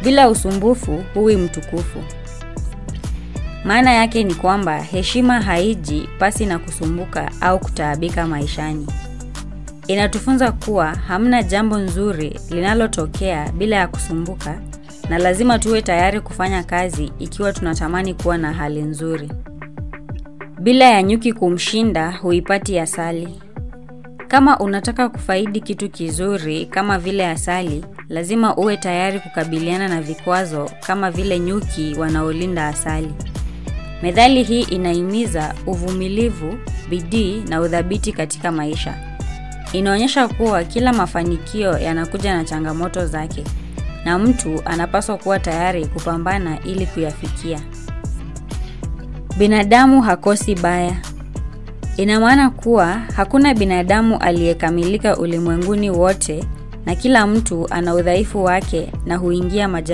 Bila usumbufu huwi mtukufu. Maana yake ni kwamba heshima haiji pasi na kusumbuka au kutaabika maishani. Inatufunza kuwa hamna jambo nzuri linalotokea bila ya kusumbuka, na lazima tuwe tayari kufanya kazi ikiwa tunatamani kuwa na hali nzuri. Bila ya nyuki kumshinda huipati asali. Kama unataka kufaidi kitu kizuri kama vile asali, lazima uwe tayari kukabiliana na vikwazo kama vile nyuki wanaolinda asali. Methali hii inahimiza uvumilivu, bidii na udhabiti katika maisha. Inaonyesha kuwa kila mafanikio yanakuja na changamoto zake, na mtu anapaswa kuwa tayari kupambana ili kuyafikia. Binadamu hakosi baya. Ina maana kuwa hakuna binadamu aliyekamilika ulimwenguni wote, na kila mtu ana udhaifu wake na huingia majaribu.